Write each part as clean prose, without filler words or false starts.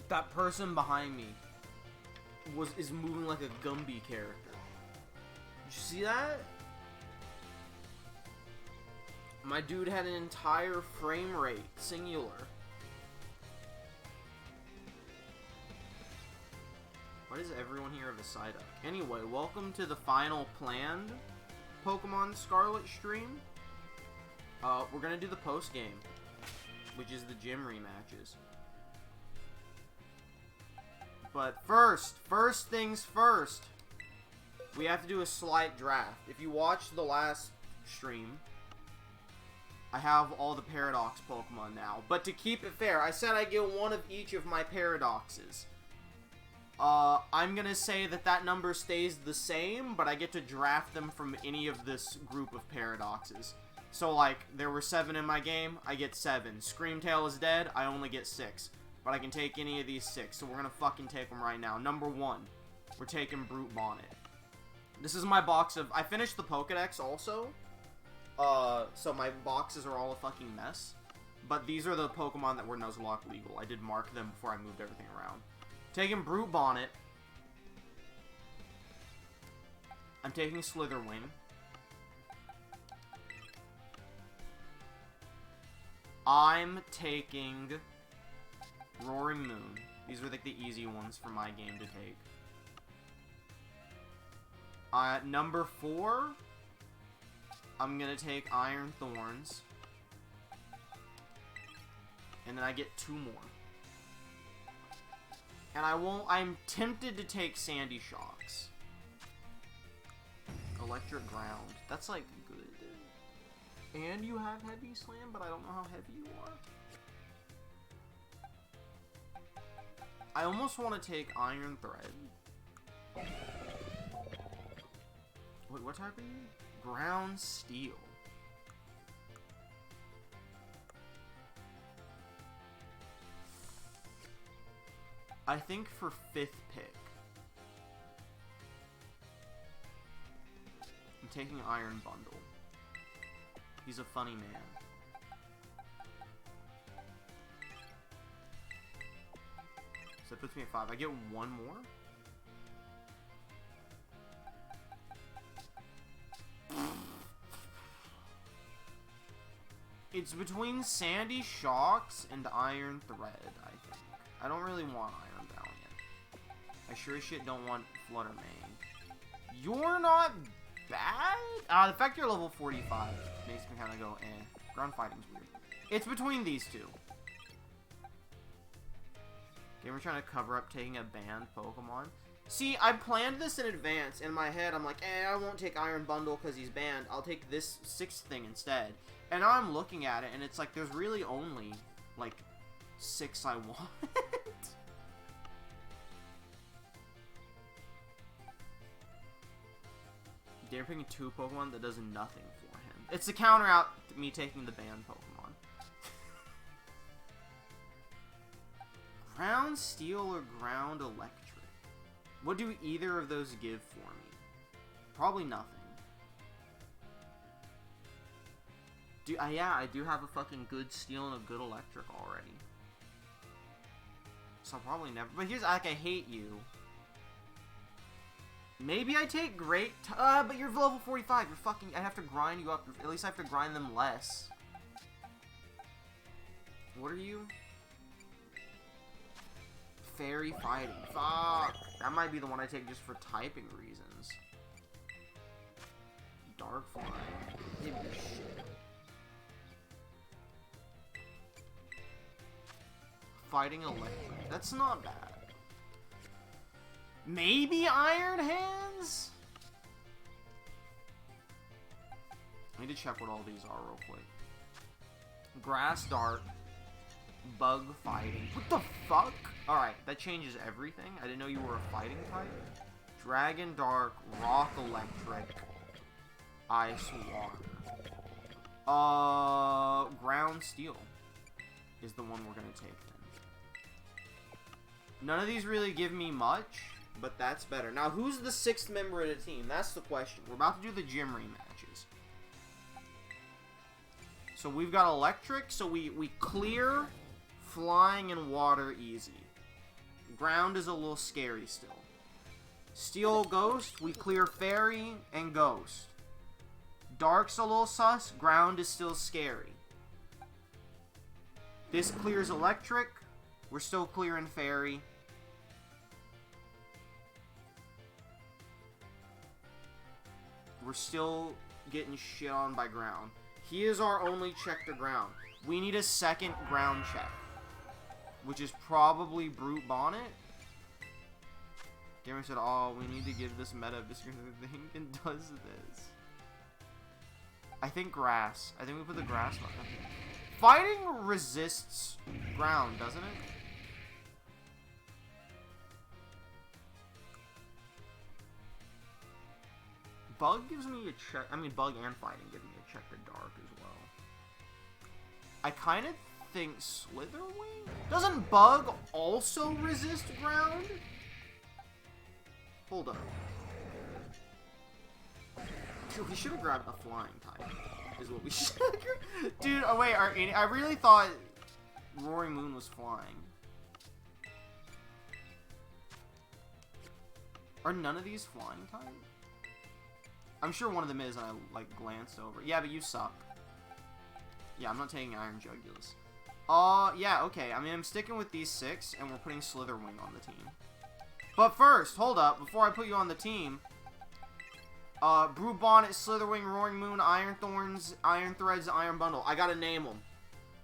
That person behind me is moving like a Gumby character. Did you see that? My dude had an entire frame rate, singular. Why does everyone here have a side up? Anyway, welcome to the final planned Pokemon Scarlet stream. We're gonna do the post game, which is the gym rematches. But first things first, we have to do a slight draft. If you watched the last stream, I have all the Paradox Pokemon now. But to keep it fair, I said I get one of each of my Paradoxes. I'm gonna say that number stays the same, but I get to draft them from any of this group of Paradoxes. So, like, there were 7 in my game, I get 7. Screamtail is dead, I only get 6. But I can take any of these 6, so we're gonna fucking take them right now. Number 1, we're taking Brute Bonnet. This is my box of... I finished the Pokedex also, so my boxes are all a fucking mess. But these are the Pokemon that were Nuzlocke legal. I did mark them before I moved everything around. Taking Brute Bonnet. I'm taking Slitherwing. I'm taking Roaring Moon. These are like the easy ones for my game to take. Number 4, I'm gonna take Iron Thorns. And then I get 2 more. And I'm tempted to take Sandy Shocks. Electric Ground. That's like good. And you have Heavy Slam, but I don't know how heavy you are. I almost want to take Iron Thread. Wait, what type are you? Ground Steel. I think for 5th pick, I'm taking Iron Bundle. He's a funny man. So that puts me at 5. I get 1 more? It's between Sandy Shocks and Iron Thread, I think. I don't really want Iron Valiant. I sure as shit don't want Flutter Mane. You're not bad? The fact you're level 45 makes me kind of go, eh. Ground Fighting's weird. It's between these two. Okay, we're trying to cover up taking a banned Pokemon. See, I planned this in advance. In my head, I'm like, I won't take Iron Bundle because he's banned. I'll take this 6th thing instead. And now I'm looking at it, and it's like, there's really only, like, 6 I want. They're picking 2 Pokemon that does nothing for him. It's to counter out me taking the banned Pokemon. Ground Steel or Ground Electric? What do either of those give for me? Probably nothing. Yeah, I do have a fucking good Steel and a good Electric already. So I'll probably never... But here's, like, I hate you. Maybe I take Great... but you're level 45. You're fucking... I have to grind you up. At least I have to grind them less. What are you? Fairy Fighting. Fuck. That might be the one I take just for typing reasons. Dark Flying. Give me shit. Fighting Electric. That's not bad. Maybe Iron Hands? I need to check what all these are real quick. Grass Dart. Bug Fighting. What the fuck? Alright, that changes everything. I didn't know you were a fighting type. Dragon Dark, Rock Electric, Ice Water. Ground Steel is the one we're gonna take then. None of these really give me much, but that's better. Now, who's the 6th member of the team? That's the question. We're about to do the gym rematches. So we've got Electric, so we clear Flying and Water easy. Ground is a little scary still. Steel, Ghost, we clear Fairy and Ghost. Dark's a little sus. Ground is still scary. This clears Electric. We're still clearing Fairy. We're still getting shit on by Ground. He is our only check to Ground. We need a second Ground check, which is probably Brute Bonnet. Gamer said, oh, we need to give this meta discretion thing and does this. I think Grass. I think we put the Grass on it. Fighting resists Ground, doesn't it? Bug gives me a check. I mean, Bug and Fighting give me a check to Dark as well. I kind of think Slitherwing? Doesn't Bug also resist Ground? Hold up. Dude, we should have grabbed a Flying type. Is what we should have. Dude, oh wait, I really thought Roaring Moon was flying. Are none of these flying type? I'm sure one of them is, and I like glanced over. Yeah, but you suck. Yeah, I'm not taking Iron Jugulus. Yeah, okay. I mean, I'm sticking with these 6, and we're putting Slitherwing on the team. But first, hold up. Before I put you on the team, Brute Bonnet, Slitherwing, Roaring Moon, Iron Thorns, Iron Threads, Iron Bundle. I gotta name them.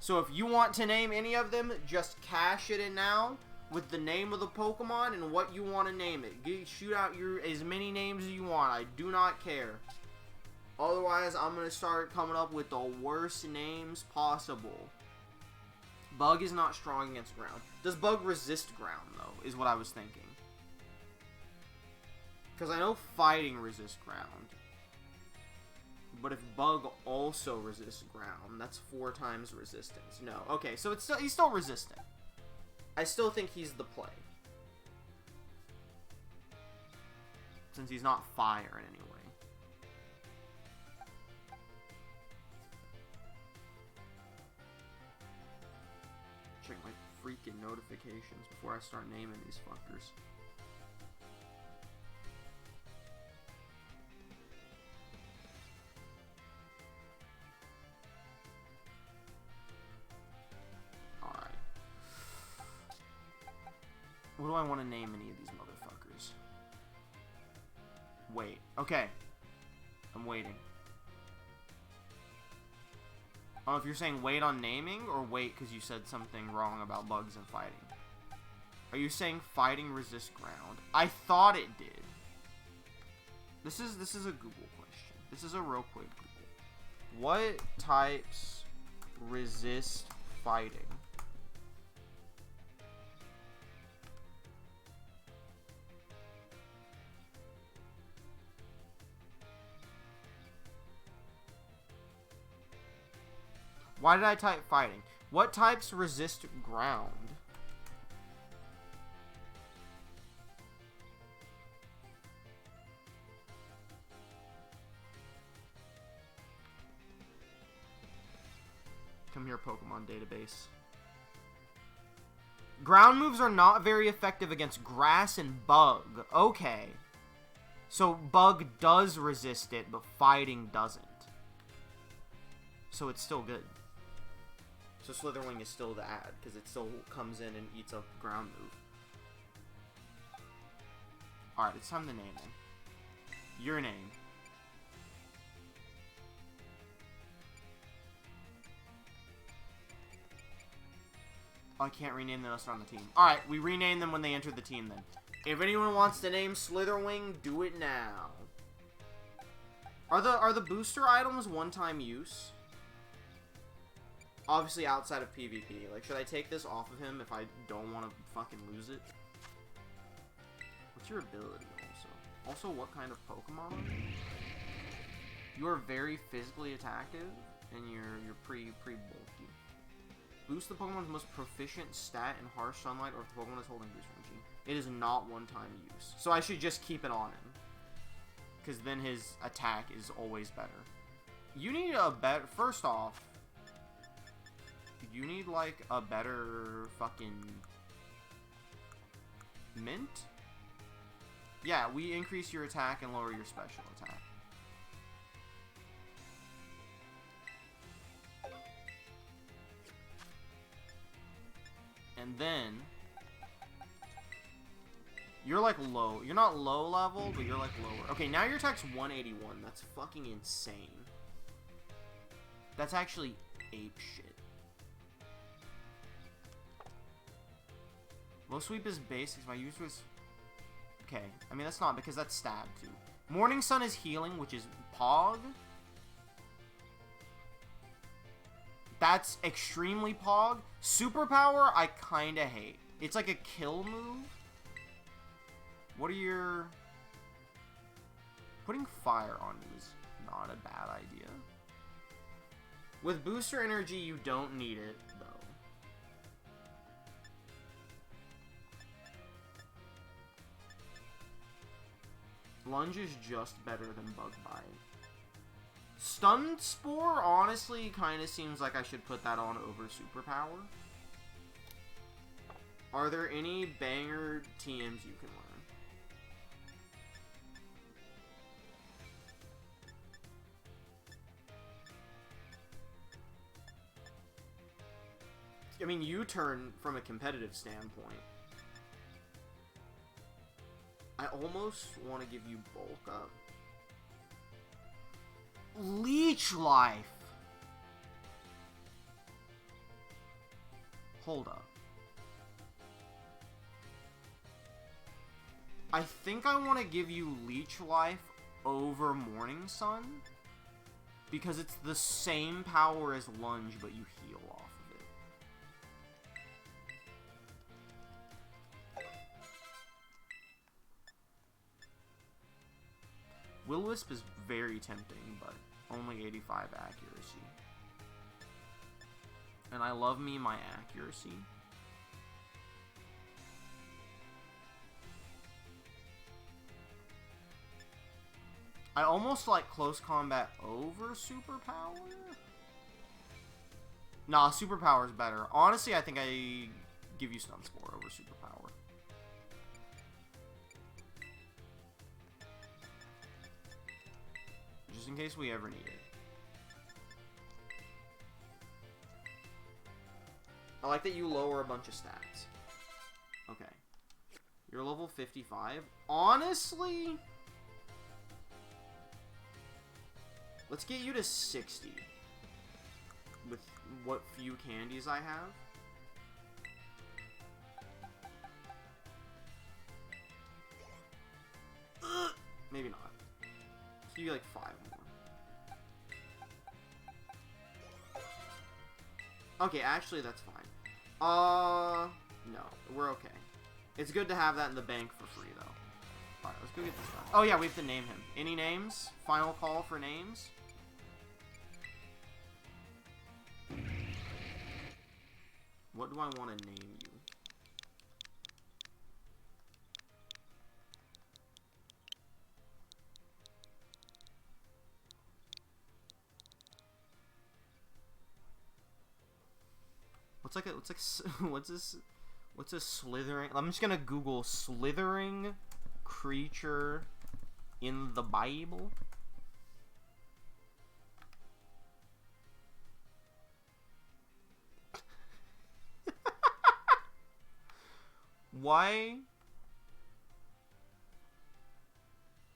So if you want to name any of them, just cash it in now with the name of the Pokemon and what you want to name it. Shoot out as many names as you want. I do not care. Otherwise, I'm going to start coming up with the worst names possible. Bug is not strong against Ground. Does Bug resist Ground, though, is what I was thinking. Because I know Fighting resists Ground. But if Bug also resists Ground, that's 4 times resistance. No. Okay, so he's still resistant. I still think he's the play. Since he's not fire in any way. Check my freaking notifications before I start naming these fuckers. What do I want to name any of these motherfuckers? Wait. Okay. I'm waiting. I don't know if you're saying wait on naming or wait because you said something wrong about Bugs and Fighting. Are you saying Fighting resists Ground? I thought it did. This is a Google question. This is a real quick Google. What types resist Fighting? Why did I type Fighting? What types resist Ground? Come here, Pokemon database. Ground moves are not very effective against Grass and Bug. Okay. So Bug does resist it, but Fighting doesn't. So it's still good. So Slitherwing is still the add, because it still comes in and eats up the Ground move. Alright, it's time to name him. Your name. Oh, I can't rename them unless they're on the team. Alright, we rename them when they enter the team then. If anyone wants to name Slitherwing, do it now. Are the booster items one-time use? Obviously outside of PvP. Like, should I take this off of him if I don't want to fucking lose it? What's your ability also? Also, what kind of Pokemon are you? You are very physically attactive, and you're pretty bulky. Boost the Pokemon's most proficient stat in harsh sunlight, or if the Pokemon is holding boost energy. It is not one-time use. So I should just keep it on him. Because then his attack is always better. You need a better... First off, you need, like, a better fucking... Mint? Yeah, we increase your attack and lower your special attack. And then you're like low. You're not low level, but you're like lower. Okay, now your attack's 181. That's fucking insane. That's actually ape shit. Low sweep is basics. My use was... Okay. I mean, that's not, because that's stab, too. Morning Sun is healing, which is Pog. That's extremely Pog. Superpower, I kind of hate. It's like a kill move. What are your... Putting fire on you is not a bad idea. With booster energy, you don't need it, though. Lunge is just better than Bug Bite. Stun Spore, honestly, kind of seems like I should put that on over Superpower. Are there any banger TMs you can learn? I mean, U-turn from a competitive standpoint. I almost want to give you bulk up. Leech Life! Hold up. I think I want to give you Leech Life over Morning Sun. Because it's the same power as Lunge, but you heal off of it. Will-O-Wisp is very tempting, but only 85 accuracy. And I love me my accuracy. I almost like close combat over Superpower. Nah, Superpower is better. Honestly, I think I give you Stun Spore over Superpower. Just in case we ever need it. I like that you lower a bunch of stats. Okay. You're level 55. Honestly... Let's get you to 60. With what few candies I have. Maybe not. Let's give you like 5 more. Okay, actually that's fine. No, we're okay. It's good to have that in the bank for free though. Alright, let's go get this done. Oh yeah, we have to name him. Any names? Final call for names? What do I want to name you? What's a slithering? I'm just gonna Google slithering creature in the Bible. Why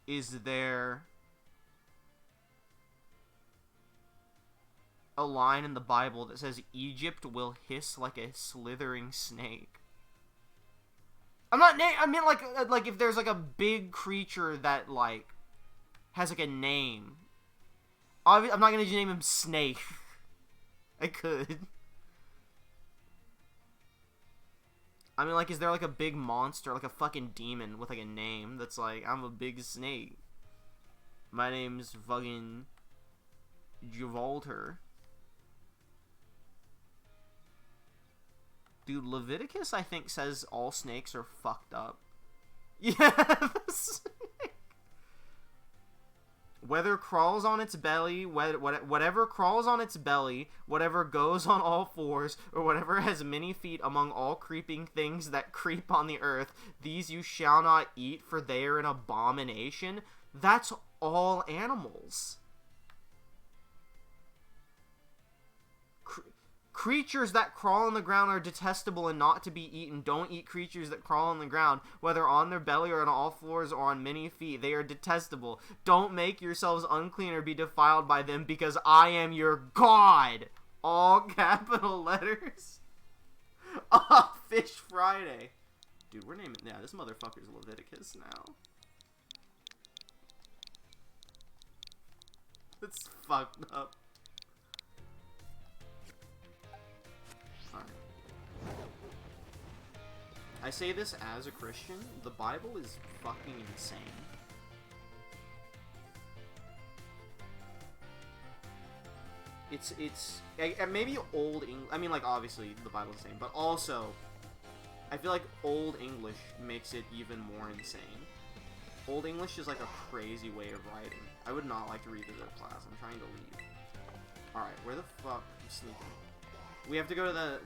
is there a line in the Bible that says Egypt will hiss like a slithering snake? I mean like if there's like a big creature that like has like a name. I'm not gonna name him Snake. I could. I mean, like, is there, like, a big monster, like a fucking demon with, like, a name that's like, I'm a big snake. My name's fucking Gibraltar. Dude, Leviticus, I think, says all snakes are fucked up. Yeah, the snake. Whether crawls on its belly, whatever crawls on its belly, whatever goes on all fours, or whatever has many feet among all creeping things that creep on the earth, these you shall not eat, for they are an abomination. That's all animals. Creatures that crawl on the ground are detestable and not to be eaten. Don't eat creatures that crawl on the ground, whether on their belly or on all fours or on many feet. They are detestable. Don't make yourselves unclean or be defiled by them, because I am your God. All capital letters. Oh, Fish Friday. Dude, we're naming... Yeah, this motherfucker's Leviticus now. It's fucked up. I say this as a Christian, the Bible is fucking insane. It's maybe old English, I mean, like, obviously the Bible's the same, but also, I feel like old English makes it even more insane. Old English is like a crazy way of writing. I would not like to read this at class, I'm trying to leave. Alright, where the fuck? I'm sneaking. We have to go to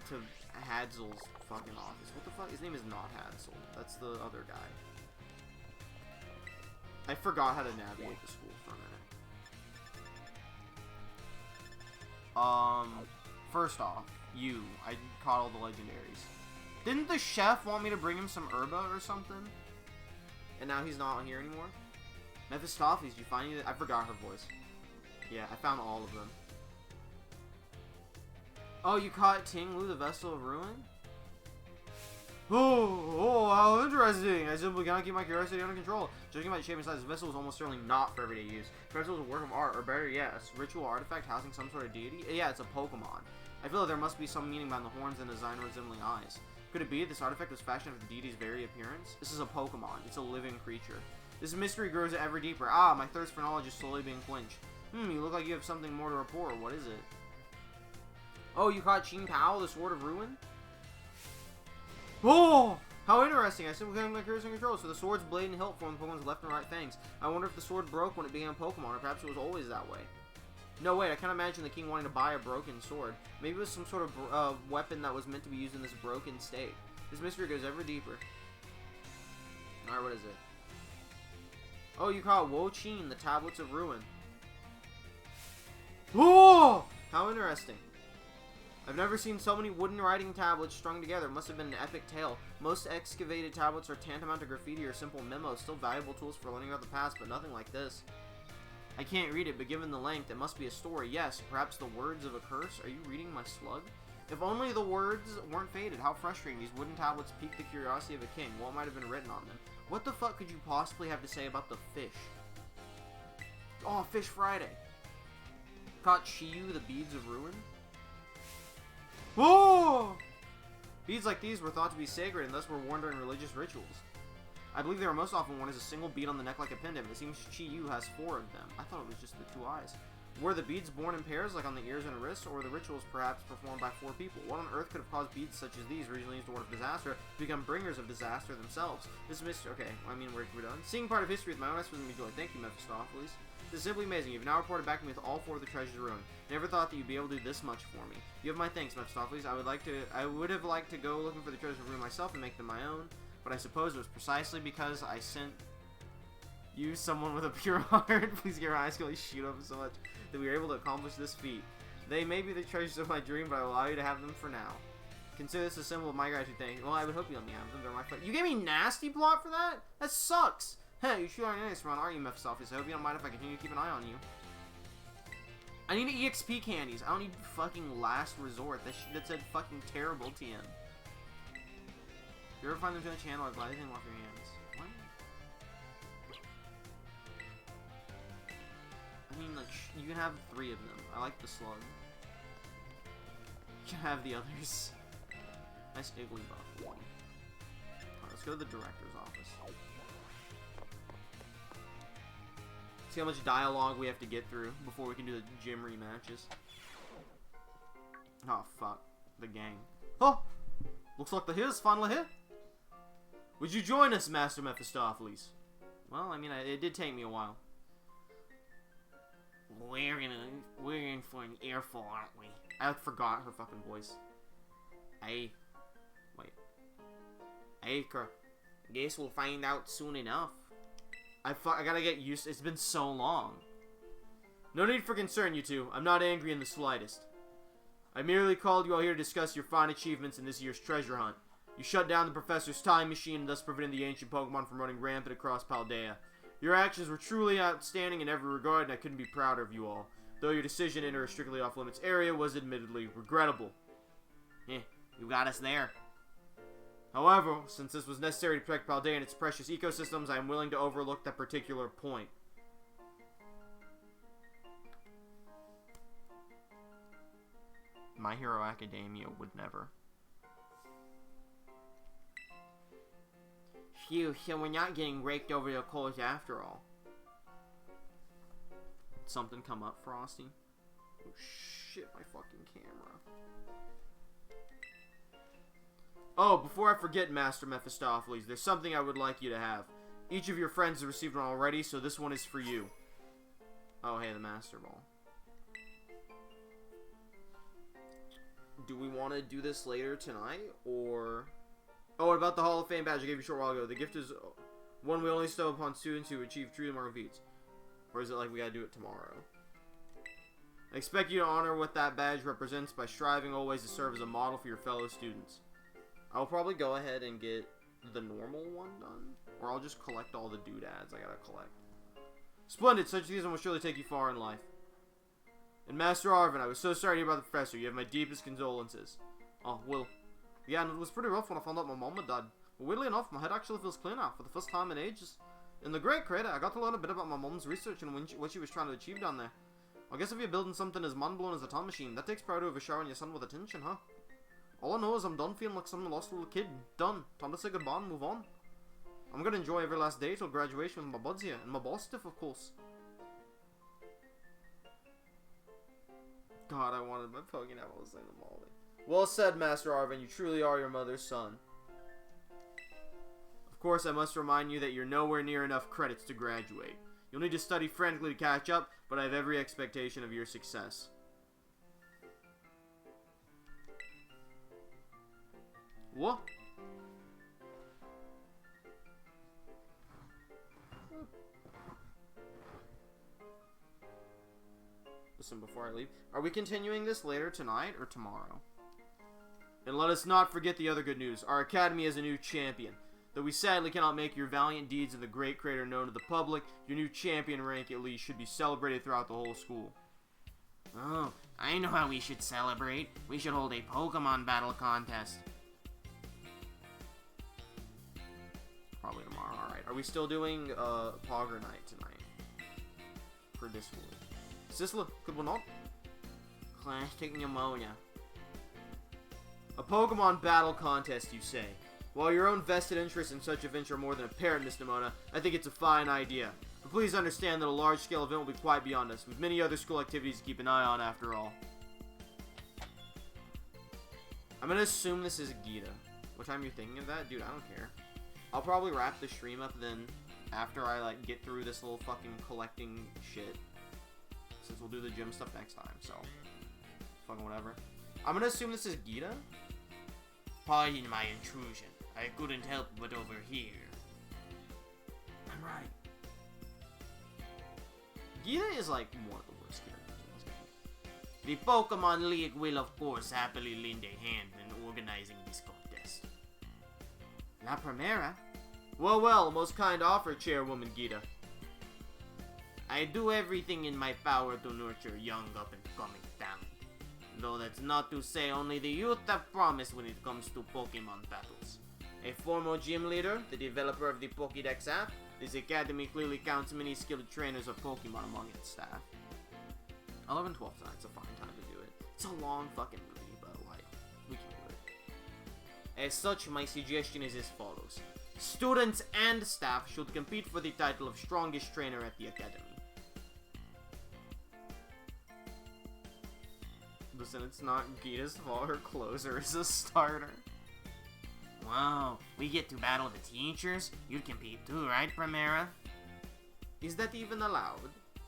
Hadzel's fucking office. What the fuck? His name is not Hadsel. That's the other guy. I forgot how to navigate the school for a minute. First off, I caught all the legendaries. Didn't the chef want me to bring him some herba or something? And now he's not here anymore? Mephistopheles, did you find it? I forgot her voice. Yeah, I found all of them. Oh, you caught Tinglu, the Vessel of Ruin? Oh, how interesting. I simply cannot keep my curiosity under control. Judging by the shape and size, this vessel is almost certainly not for everyday use. Perhaps it was a work of art, or better yet, a ritual artifact housing some sort of deity? Yeah, it's a Pokemon. I feel like there must be some meaning behind the horns and design resembling eyes. Could it be this artifact was fashioned after the deity's very appearance? This is a Pokemon. It's a living creature. This mystery grows ever deeper. Ah, my thirst for knowledge is slowly being quenched. You look like you have something more to report. What is it? Oh, you caught Qing Pao, the Sword of Ruin? Oh! How interesting. I simply couldn't get curious and control. So the sword's blade and hilt form Pokemon's left and right fangs. I wonder if the sword broke when it began Pokemon, or perhaps it was always that way. No, wait, I can't imagine the king wanting to buy a broken sword. Maybe it was some sort of weapon that was meant to be used in this broken state. This mystery goes ever deeper. Alright, what is it? Oh, you caught Wo Qin, the Tablets of Ruin. Oh! How interesting. I've never seen so many wooden writing tablets strung together. It must have been an epic tale. Most excavated tablets are tantamount to graffiti or simple memos, still valuable tools for learning about the past, but nothing like this. I can't read it, but given the length, it must be a story. Yes, perhaps the words of a curse. Are you reading my slug? If only the words weren't faded. How frustrating. These wooden tablets piqued the curiosity of a king. What might have been written on them? What the fuck could you possibly have to say about the fish? Oh, Fish Friday. Caught Chiyu, the Beads of Ruin? Oh! Beads like these were thought to be sacred and thus were worn during religious rituals. I believe they are most often worn as a single bead on the neck like a pendant, but it seems Chiyu has 4 of them. I thought it was just the 2 eyes. Were the beads born in pairs, like on the ears and wrists, or were the rituals perhaps performed by 4 people? What on earth could have caused beads such as these, originally used to ward of disaster, to become bringers of disaster themselves? This mystery... Okay, I mean, we're done. Seeing part of history with my own eyes was me joy. Thank you, Mephistopheles. This is simply amazing. You've now reported back to me with all 4 of the treasures of ruin. Never thought that you'd be able to do this much for me. You have my thanks, Mephistopheles. I would have liked to go looking for the treasures of ruin myself and make them my own, but I suppose it was precisely because I sent you, someone with a pure heart, please get your eyes can only shoot up so much, that we were able to accomplish this feat. They may be the treasures of my dream, but I will allow you to have them for now. Consider this a symbol of my gratitude. Thank you. Well, I would hope you let me have them. They're my friend. You gave me nasty plot for that? That sucks. Hey, you sure aren't nice around, aren't you, Mephistopheles? I hope you don't mind if I continue to keep an eye on you. I need EXP candies. I don't need fucking last resort. That said fucking terrible TM. If you ever find them to the channel, I'd gladly wash your hands. What? I mean, like, you can have 3 of them. I like the slug. You can have the others. Nice Igglybuff. Alright, let's go to the director's office. See how much dialogue we have to get through before we can do the gym rematches. Oh, fuck. The gang. Oh! Looks like the here's finally here. Would you join us, Master Mephistopheles? Well, I mean, it did take me a while. We're in for an earful, aren't we? I forgot her fucking voice. Wait. Acre. Guess we'll find out soon enough. I gotta get used. It's been so long. No need for concern, you two. I'm not angry in the slightest. I merely called you all here to discuss your fine achievements in this year's treasure hunt. You shut down the professor's time machine, thus preventing the ancient Pokemon from running rampant across Paldea. Your actions were truly outstanding in every regard, and I couldn't be prouder of you all. Though your decision to enter a strictly off-limits area was admittedly regrettable. You got us there. However, since this was necessary to protect Paldea and its precious ecosystems, I am willing to overlook that particular point. My Hero Academia would never. Phew, so we're not getting raked over the coals after all. Something come up, Frosty? Oh shit, my fucking camera. Oh, before I forget, Master Mephistopheles, there's something I would like you to have. Each of your friends has received one already, so this one is for you. Oh, hey, the Master Ball. Do we want to do this later tonight, or... Oh, what about the Hall of Fame badge I gave you a short while ago? The gift is one we only bestow upon students who achieve true tomorrow feats. Or is it like we gotta do it tomorrow? I expect you to honor what that badge represents by striving always to serve as a model for your fellow students. I'll probably go ahead and get the normal one done. Or I'll just collect all the doodads I gotta collect. Splendid! Such things will surely take you far in life. And Master Arvin, I was so sorry to hear about the professor. You have my deepest condolences. Oh, well. Yeah, and it was pretty rough when I found out my mom had died. But weirdly enough, my head actually feels clear now for the first time in ages. In the Great Crater, I got to learn a bit about my mom's research and what she was trying to achieve down there. I guess if you're building something as mind-blowing as a time machine, that takes priority over showering your son with attention, huh? All I know is I'm done feeling like some lost little kid. Done. Time to say goodbye and move on. I'm gonna enjoy every last day till graduation with my buds here, and my boss stiff, of course. God, I wanted my Pokemon to say the Molly. Well said, Master Arvin. You truly are your mother's son. Of course, I must remind you that you're nowhere near enough credits to graduate. You'll need to study frantically to catch up, but I have every expectation of your success. What? Listen, before I leave, are we continuing this later tonight or tomorrow? And let us not forget the other good news. Our academy has a new champion. Though we sadly cannot make your valiant deeds in the Great Crater known to the public, your new champion rank at least should be celebrated throughout the whole school. Oh, I know how we should celebrate. We should hold a Pokemon battle contest. Probably tomorrow. Alright, are we still doing Pogger Night tonight? For this one. Sisla, could we not? Classic pneumonia. A Pokemon battle contest, you say? While your own vested interest in such a venture are more than apparent, Miss Nimona, I think it's a fine idea. But please understand that a large-scale event will be quite beyond us, with many other school activities to keep an eye on after all. I'm gonna assume this is Gita. What time are you thinking of that? Dude, I don't care. I'll probably wrap the stream up then, after I, like, get through this little fucking collecting shit. Since we'll do the gym stuff next time, so. Fucking whatever. I'm gonna assume this is Gita. Pardon my intrusion. I couldn't help but overhear. I'm right. Gita is like one of the worst characters in this game. The Pokemon League will of course happily lend a hand in organizing this contest. La Primera? Well, well, most kind offer, Chairwoman Gita. I do everything in my power to nurture young up-and-coming talent. Though that's not to say only the youth have promise when it comes to Pokemon battles. A former gym leader, the developer of the Pokédex app, this academy clearly counts many skilled trainers of Pokemon among its staff. 11-12 tonight's a fine time to do it. It's a long fucking movie, but like, we can do it. As such, my suggestion is as follows. Students and staff should compete for the title of strongest trainer at the academy. Listen, it's not Gita's fault her closer is a starter. Wow, we get to battle the teachers? You'd compete too, right, Primera? Is that even allowed?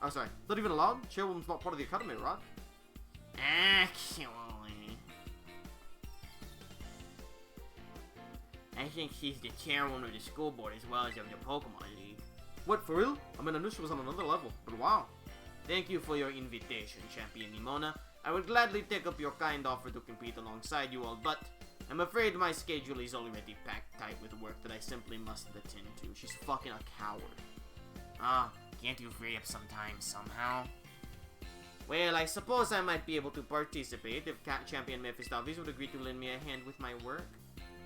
Oh, sorry. Not even allowed? Chairwoman's not part of the academy, right? Actually, I think she's the chairwoman of the school board as well as of the Pokemon League. What, for real? I mean, I knew she was on another level, but wow. Thank you for your invitation, Champion Nimona. I would gladly take up your kind offer to compete alongside you all, but I'm afraid my schedule is already packed tight with work that I simply must attend to. She's fucking a coward. Can't you free up some time somehow? Well, I suppose I might be able to participate if Champion Mephistopheles would agree to lend me a hand with my work.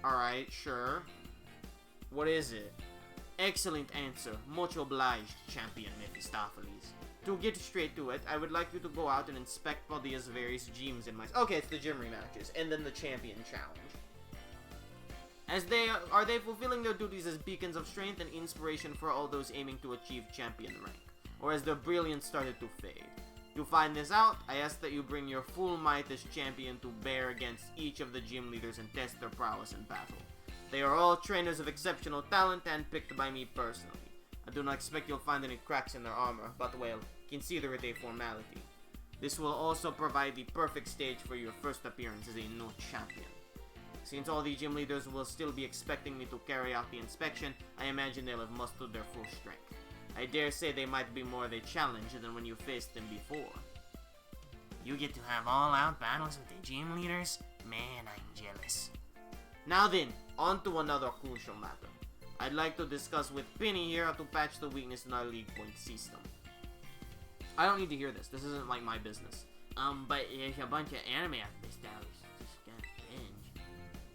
Alright, sure. What is it? Excellent answer. Much obliged, Champion Mephistopheles. To get straight to it, I would like you to go out and inspect Paldea's various gyms in my... Okay, it's the gym rematches, and then the champion challenge. Are they fulfilling their duties as beacons of strength and inspiration for all those aiming to achieve champion rank? Or has their brilliance started to fade? To find this out, I ask that you bring your full might as champion to bear against each of the gym leaders and test their prowess in battle. They are all trainers of exceptional talent and picked by me personally. I do not expect you'll find any cracks in their armor, but well, consider it a formality. This will also provide the perfect stage for your first appearance as a new champion. Since all the gym leaders will still be expecting me to carry out the inspection, I imagine they'll have mustered their full strength. I dare say they might be more of a challenge than when you faced them before. You get to have all-out battles with the gym leaders? Man, I'm jealous. Now then, on to another crucial matter. I'd like to discuss with Penny here how to patch the weakness in our league point system. I don't need to hear this. This isn't like my business. But there's a bunch of anime after this that was just gonna binge.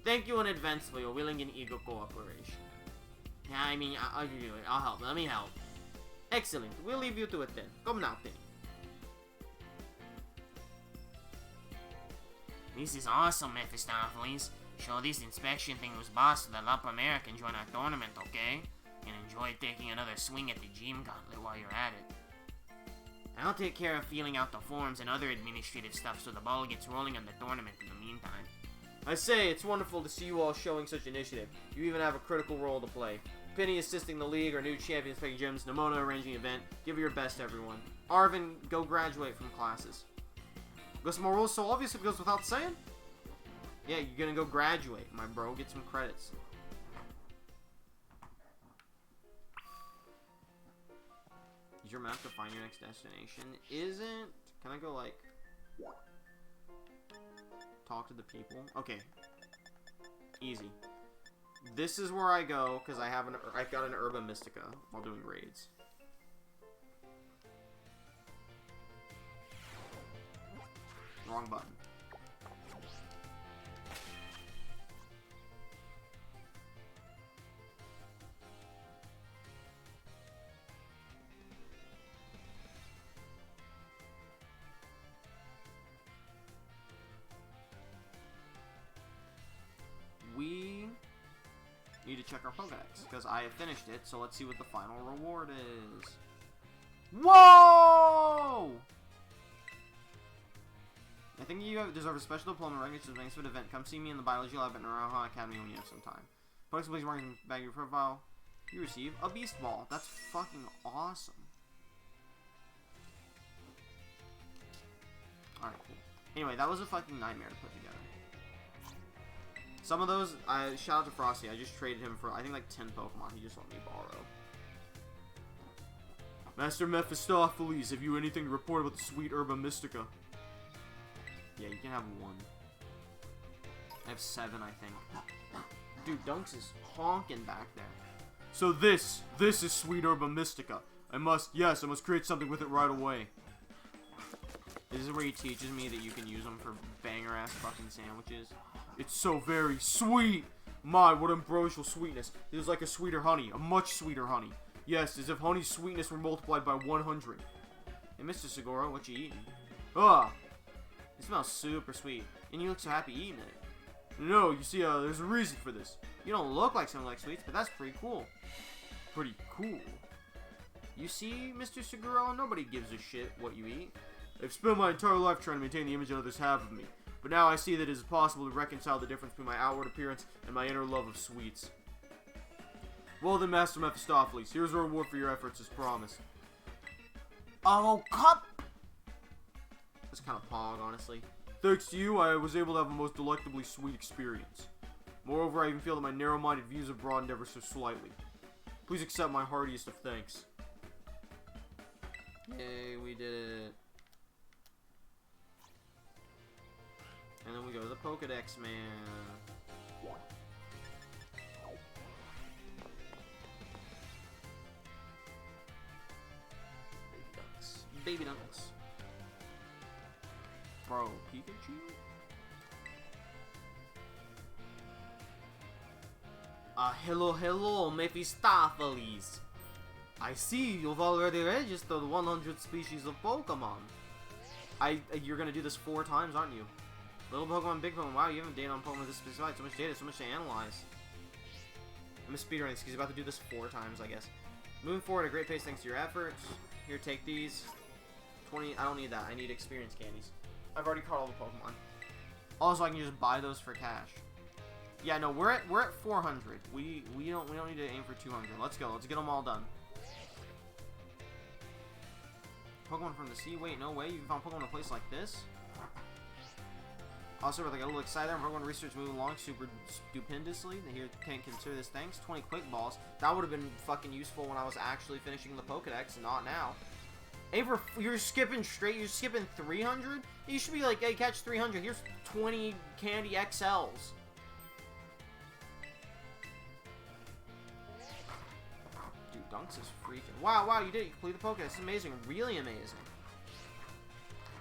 Thank you in advance for your willing and eager cooperation. Yeah, I mean, I'll do it. I'll help. Let me help. Excellent. We'll leave you to it then. Come now, Penny. This is awesome, Mephistopheles. Show this inspection thing was boss so that La Primera can join our tournament, okay? And enjoy taking another swing at the gym gauntlet while you're at it. I'll take care of feeling out the forms and other administrative stuff so the ball gets rolling on the tournament in the meantime. I say, it's wonderful to see you all showing such initiative. You even have a critical role to play. Penny assisting the league, our new champion inspecting gyms, Nimona arranging the event. Give it your best, everyone. Arvin, go graduate from classes. Got some more rules so obvious it goes without saying? Yeah, you're gonna go graduate, my bro. Get some credits. Is your map to find your next destination? Isn't... Can I go, like... talk to the people? Okay. Easy. This is where I go, because I got an Herba Mystica while doing raids. Wrong button. We need to check our Pokedex, because I have finished it, so let's see what the final reward is. Whoa! I think you deserve a special diploma recognition thanks for the event. Come see me in the Biology Lab at Naranjo Academy when you have some time. Pokemon please mark in bag your profile. You receive a Beast Ball. That's fucking awesome. Alright, cool. Anyway, that was a fucking nightmare to put together. Some of those, shout out to Frosty. I just traded him for, I think, like 10 Pokemon. He just let me borrow. Master Mephistopheles, have you anything to report about the sweet Herba Mystica? Yeah, you can have one. I have 7, I think. Dude, Dunks is honking back there. So this is sweet Herba Mystica. I must create something with it right away. This is where he teaches me that you can use them for banger-ass fucking sandwiches. It's so very sweet! My, what ambrosial sweetness. It is like a sweeter honey, a much sweeter honey. Yes, as if honey's sweetness were multiplied by 100. Hey, Mr. Segura, what you eating? Ah! It smells super sweet, and you look so happy eating it. No, you see, there's a reason for this. You don't look like someone like sweets, but that's pretty cool. Pretty cool? You see, Mr. Segura, nobody gives a shit what you eat. I've spent my entire life trying to maintain the image that others have of me. But now I see that it is possible to reconcile the difference between my outward appearance and my inner love of sweets. Well then, Master Mephistopheles, here's a reward for your efforts as promised. Oh, cup! That's kind of pog, honestly. Thanks to you, I was able to have a most delectably sweet experience. Moreover, I even feel that my narrow-minded views have broadened ever so slightly. Please accept my heartiest of thanks. Yay, we did it. And then we go to the Pokedex, man. Baby Dunks. Bro, Pikachu? Hello, Mephistopheles. I see you've already registered 100 species of Pokemon. You're gonna do this 4 times, aren't you? Little Pokemon, big Pokemon. Wow, you haven't data on Pokemon this specific. So much data, so much to analyze. I'm a speedrunner this because he's about to do this 4 times, I guess. Moving forward at a great pace thanks to your efforts. Here, take these. 20. I don't need that. I need experience candies. I've already caught all the Pokemon. Also, I can just buy those for cash. Yeah, no, we're at 400. We don't need to aim for 200. Let's go. Let's get them all done. Pokemon from the sea. Wait, no way. You can find Pokemon in a place like this. Also, we're like a little excited. I'm Pokemon research moving along super stupendously. Here, can't consider this thanks. 20 quick balls. That would have been fucking useful when I was actually finishing the Pokedex, and not now. Aim for, you're skipping straight. You're skipping 300. You should be like, hey, catch 300. Here's 20 candy XLs. Dude, Dunks is freaking. Wow, you did it. You completed the Pokedex. It's amazing. Really amazing.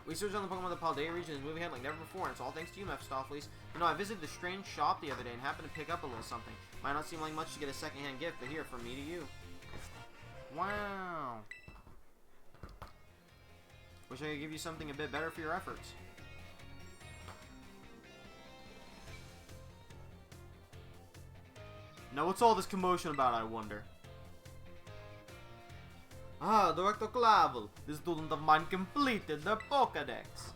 Research on the Pokemon of the Paldea region is moving ahead like never before, and it's all thanks to you, Mephistopheles. You know, I visited the strange shop the other day and happened to pick up a little something. Might not seem like much to get a secondhand gift, but here, from me to you. Wow. Wish I could give you something a bit better for your efforts. Now, what's all this commotion about, I wonder? Ah, Director Clavel, this student of mine completed their Pokedex.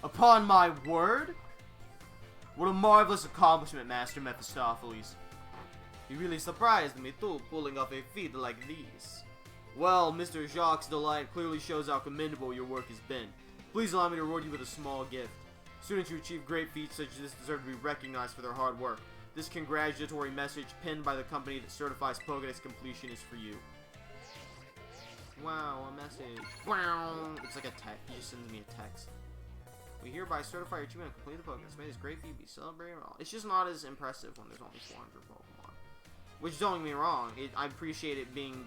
Upon my word? What a marvelous accomplishment, Master Mephistopheles. You really surprised me too, pulling off a feat like these. Well, Mr. Jacques' delight clearly shows how commendable your work has been. Please allow me to reward you with a small gift. Students who achieve great feats such as this deserve to be recognized for their hard work. This congratulatory message, penned by the company that certifies Pokedex completion, is for you. Wow, a message. Wow. It's like a text. He just sends me a text. We hereby certify your achievement and complete the Pokedex. May this great feat be celebrated all. It's just not as impressive when there's only 400 Pokemon. Which, don't get me wrong, I appreciate it being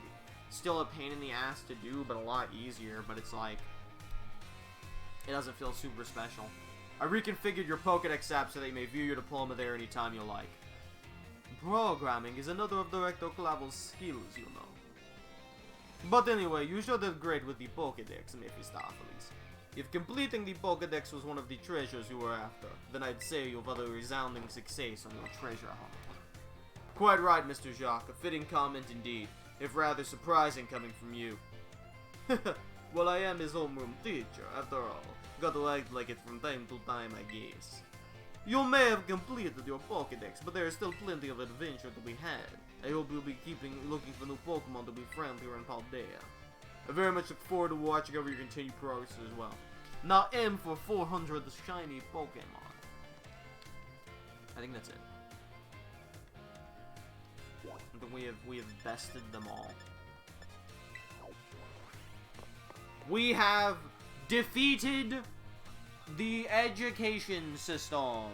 still a pain in the ass to do, but a lot easier. But it's like, it doesn't feel super special. I reconfigured your Pokedex app so that you may view your diploma there anytime you like. Programming is another of Director Clavel's skills, you know. But anyway, you sure did great with the Pokedex, Mephistopheles. If completing the Pokedex was one of the treasures you were after, then I'd say you've had a resounding success on your treasure hunt. Quite right, Mr. Jacques, a fitting comment indeed, if rather surprising coming from you. Well, I am his homeroom teacher, after all. Got to act like it from time to time, I guess. You may have completed your Pokedex, but there is still plenty of adventure to be had. I hope you'll be looking for new Pokemon to befriend here in Paldea. I very much look forward to watching over your continued progress as well. Now aim for 400 shiny Pokemon. I think that's it. I think we have bested them all. We have defeated the education system.